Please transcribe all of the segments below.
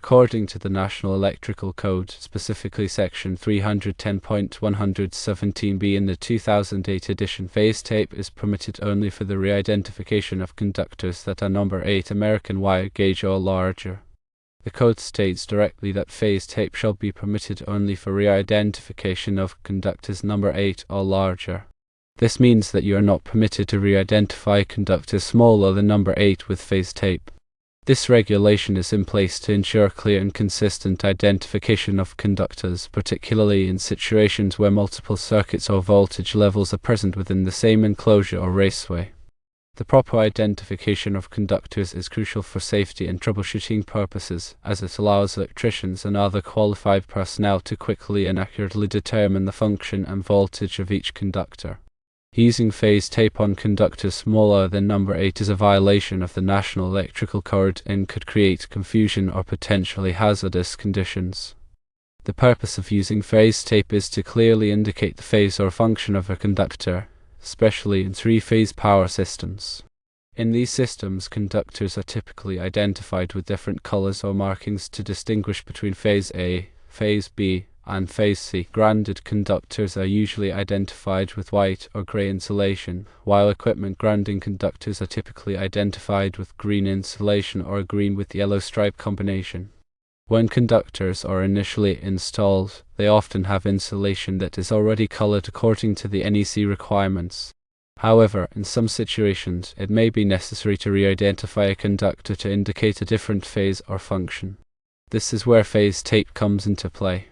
According to the National Electrical Code, specifically Section 310.117b in the 2008 edition, phase tape is permitted only for the reidentification of conductors that are number 8 American wire gauge or larger. The code states directly that phase tape shall be permitted only for reidentification of conductors number 8 or larger. This means that you are not permitted to reidentify conductors smaller than number 8 with phase tape. This regulation is in place to ensure clear and consistent identification of conductors, particularly in situations where multiple circuits or voltage levels are present within the same enclosure or raceway. The proper identification of conductors is crucial for safety and troubleshooting purposes, as it allows electricians and other qualified personnel to quickly and accurately determine the function and voltage of each conductor. Using phase tape on conductors smaller than number 8 is a violation of the National Electrical Code and could create confusion or potentially hazardous conditions. The purpose of using phase tape is to clearly indicate the phase or function of a conductor, especially in three-phase power systems. In these systems, conductors are typically identified with different colors or markings to distinguish between phase A, phase B, and phase C. Grounded conductors are usually identified with white or gray insulation, while equipment grounding conductors are typically identified with green insulation or a green with yellow stripe combination. When conductors are initially installed, they often have insulation that is already colored according to the NEC requirements. However, in some situations, it may be necessary to re-identify a conductor to indicate a different phase or function. This is where phase tape comes into play.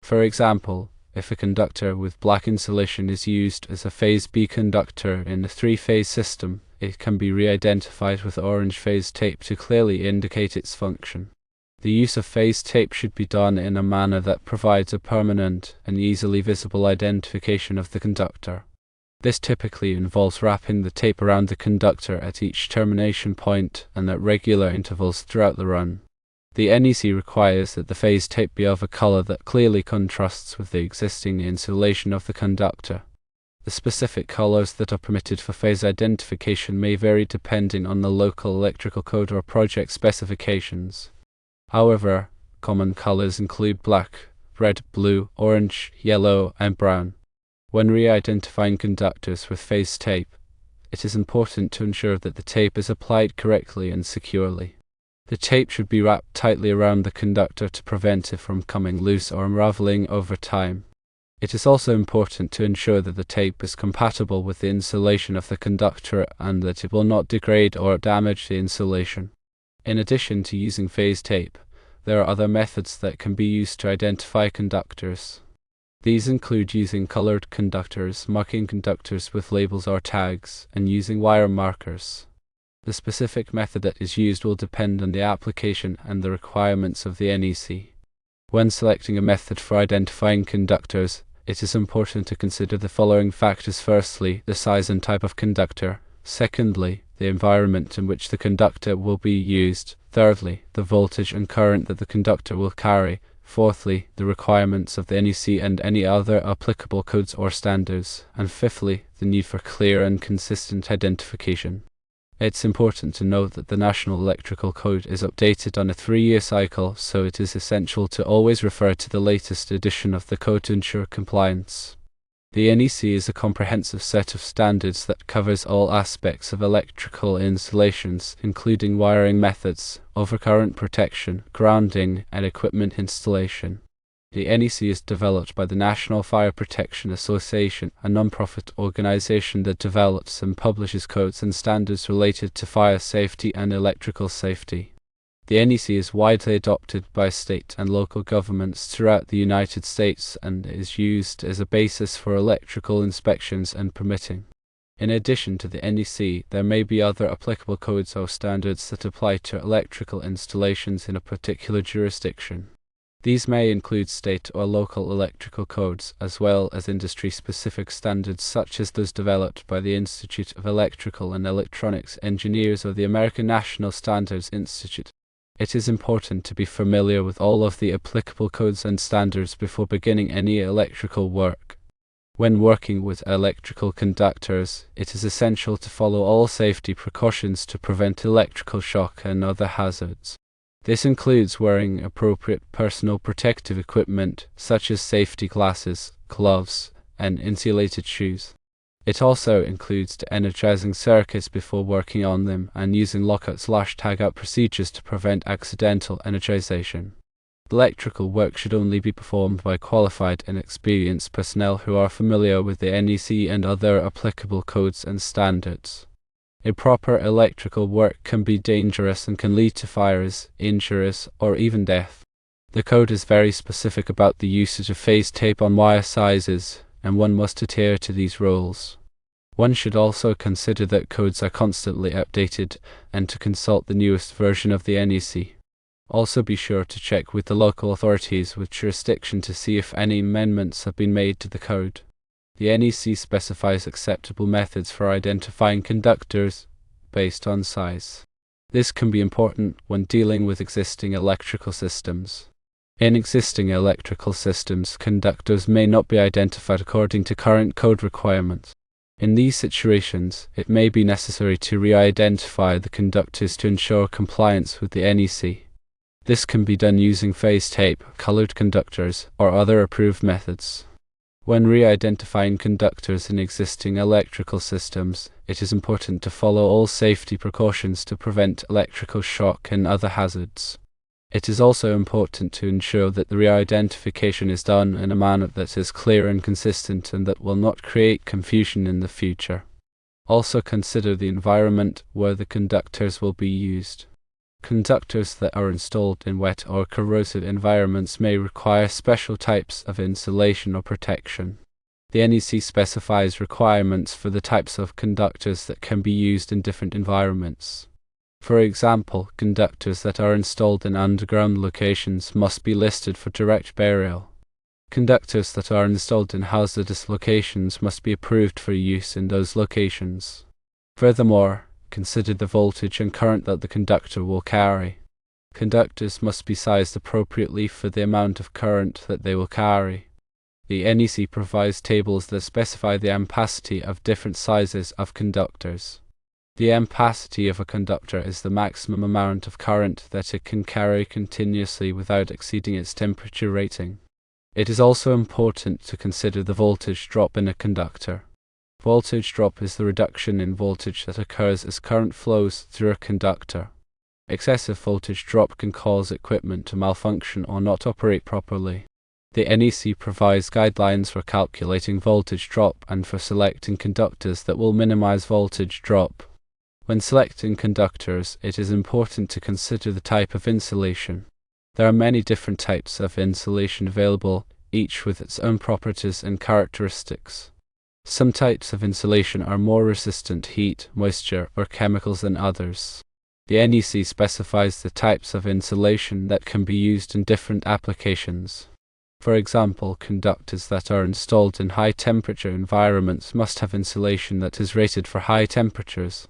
For example, if a conductor with black insulation is used as a phase B conductor in a three-phase system, it can be re-identified with orange phase tape to clearly indicate its function. The use of phase tape should be done in a manner that provides a permanent and easily visible identification of the conductor. This typically involves wrapping the tape around the conductor at each termination point and at regular intervals throughout the run. The NEC requires that the phase tape be of a color that clearly contrasts with the existing insulation of the conductor. The specific colors that are permitted for phase identification may vary depending on the local electrical code or project specifications. However, common colors include black, red, blue, orange, yellow, and brown. When re-identifying conductors with phase tape, it is important to ensure that the tape is applied correctly and securely. The tape should be wrapped tightly around the conductor to prevent it from coming loose or unraveling over time. It is also important to ensure that the tape is compatible with the insulation of the conductor and that it will not degrade or damage the insulation. In addition to using phase tape, there are other methods that can be used to identify conductors. These include using colored conductors, marking conductors with labels or tags, and using wire markers. The specific method that is used will depend on the application and the requirements of the NEC. When selecting a method for identifying conductors, it is important to consider the following factors. Firstly, the size and type of conductor. Secondly, the environment in which the conductor will be used. Thirdly, the voltage and current that the conductor will carry. Fourthly, the requirements of the NEC and any other applicable codes or standards. And fifthly, the need for clear and consistent identification. It's important to note that the National Electrical Code is updated on a 3-year cycle, so it is essential to always refer to the latest edition of the code to ensure compliance. The NEC is a comprehensive set of standards that covers all aspects of electrical installations, including wiring methods, overcurrent protection, grounding, and equipment installation. The NEC is developed by the National Fire Protection Association, a non-profit organization that develops and publishes codes and standards related to fire safety and electrical safety. The NEC is widely adopted by state and local governments throughout the United States and is used as a basis for electrical inspections and permitting. In addition to the NEC, there may be other applicable codes or standards that apply to electrical installations in a particular jurisdiction. These may include state or local electrical codes, as well as industry-specific standards such as those developed by the Institute of Electrical and Electronics Engineers or the American National Standards Institute. It is important to be familiar with all of the applicable codes and standards before beginning any electrical work. When working with electrical conductors, it is essential to follow all safety precautions to prevent electrical shock and other hazards. This includes wearing appropriate personal protective equipment such as safety glasses, gloves, and insulated shoes. It also includes de-energizing circuits before working on them and using lockout/tagout procedures to prevent accidental energization. Electrical work should only be performed by qualified and experienced personnel who are familiar with the NEC and other applicable codes and standards. Improper electrical work can be dangerous and can lead to fires, injuries, or even death. The code is very specific about the usage of phase tape on wire sizes, and one must adhere to these rules. One should also consider that codes are constantly updated and to consult the newest version of the NEC. Also be sure to check with the local authorities with jurisdiction to see if any amendments have been made to the code. The NEC specifies acceptable methods for identifying conductors based on size. This can be important when dealing with existing electrical systems. In existing electrical systems, conductors may not be identified according to current code requirements. In these situations, it may be necessary to re-identify the conductors to ensure compliance with the NEC. This can be done using phase tape, colored conductors, or other approved methods. When re-identifying conductors in existing electrical systems, it is important to follow all safety precautions to prevent electrical shock and other hazards. It is also important to ensure that the re-identification is done in a manner that is clear and consistent and that will not create confusion in the future. Also consider the environment where the conductors will be used. Conductors that are installed in wet or corrosive environments may require special types of insulation or protection. The NEC specifies requirements for the types of conductors that can be used in different environments. For example, conductors that are installed in underground locations must be listed for direct burial. Conductors that are installed in hazardous locations must be approved for use in those locations. Furthermore, consider the voltage and current that the conductor will carry. Conductors must be sized appropriately for the amount of current that they will carry. The NEC provides tables that specify the ampacity of different sizes of conductors. The ampacity of a conductor is the maximum amount of current that it can carry continuously without exceeding its temperature rating. It is also important to consider the voltage drop in a conductor. Voltage drop is the reduction in voltage that occurs as current flows through a conductor. Excessive voltage drop can cause equipment to malfunction or not operate properly. The NEC provides guidelines for calculating voltage drop and for selecting conductors that will minimize voltage drop. When selecting conductors, it is important to consider the type of insulation. There are many different types of insulation available, each with its own properties and characteristics. Some types of insulation are more resistant to heat, moisture, or chemicals than others. The NEC specifies the types of insulation that can be used in different applications. For example, conductors that are installed in high-temperature environments must have insulation that is rated for high temperatures.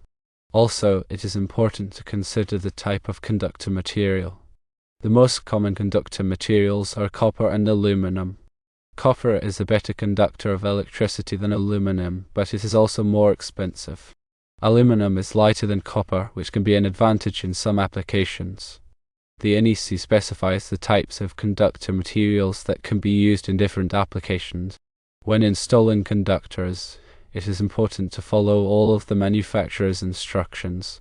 Also, it is important to consider the type of conductor material. The most common conductor materials are copper and aluminum. Copper is a better conductor of electricity than aluminum, but it is also more expensive. Aluminum is lighter than copper, which can be an advantage in some applications. The NEC specifies the types of conductor materials that can be used in different applications. When installing conductors, it is important to follow all of the manufacturer's instructions.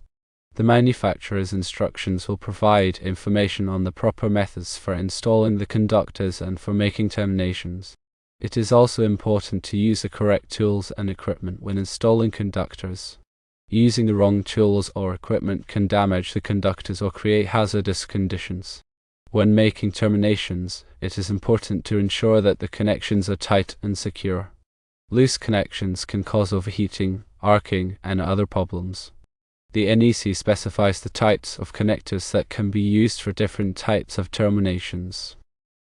The manufacturer's instructions will provide information on the proper methods for installing the conductors and for making terminations. It is also important to use the correct tools and equipment when installing conductors. Using the wrong tools or equipment can damage the conductors or create hazardous conditions. When making terminations, it is important to ensure that the connections are tight and secure. Loose connections can cause overheating, arcing, and other problems. The NEC specifies the types of connectors that can be used for different types of terminations.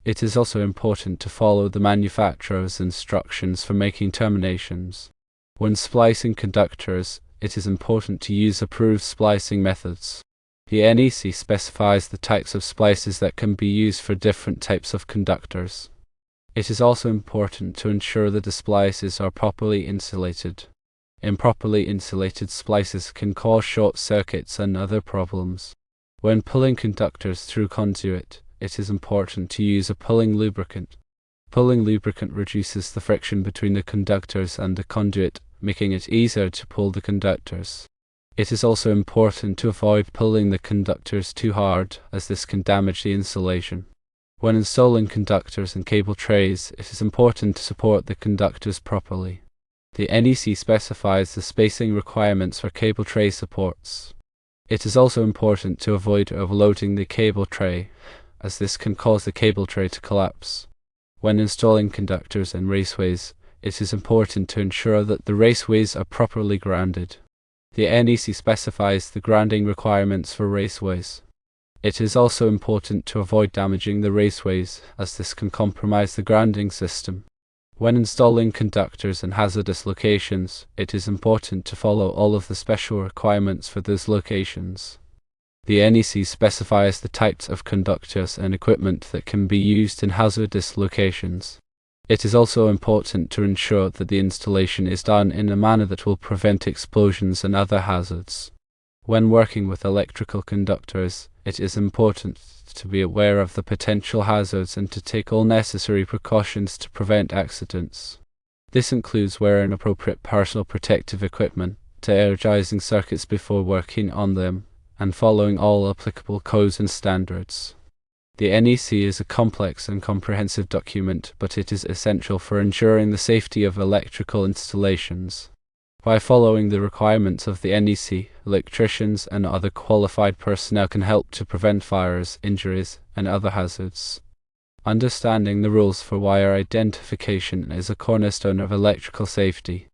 It is also important to follow the manufacturer's instructions for making terminations. When splicing conductors, it is important to use approved splicing methods. The NEC specifies the types of splices that can be used for different types of conductors. It is also important to ensure that the splices are properly insulated. Improperly insulated splices can cause short circuits and other problems. When pulling conductors through conduit, it is important to use a pulling lubricant. Pulling lubricant reduces the friction between the conductors and the conduit, making it easier to pull the conductors. It is also important to avoid pulling the conductors too hard, as this can damage the insulation. When installing conductors and cable trays, it is important to support the conductors properly. The NEC specifies the spacing requirements for cable tray supports. It is also important to avoid overloading the cable tray, as this can cause the cable tray to collapse. When installing conductors and raceways, it is important to ensure that the raceways are properly grounded. The NEC specifies the grounding requirements for raceways. It is also important to avoid damaging the raceways, as this can compromise the grounding system. When installing conductors in hazardous locations, it is important to follow all of the special requirements for those locations. The NEC specifies the types of conductors and equipment that can be used in hazardous locations. It is also important to ensure that the installation is done in a manner that will prevent explosions and other hazards. When working with electrical conductors, it is important to be aware of the potential hazards and to take all necessary precautions to prevent accidents. This includes wearing appropriate personal protective equipment, energizing circuits before working on them, and following all applicable codes and standards. The NEC is a complex and comprehensive document, but it is essential for ensuring the safety of electrical installations. By following the requirements of the NEC, electricians and other qualified personnel can help to prevent fires, injuries, and other hazards. Understanding the rules for wire identification is a cornerstone of electrical safety.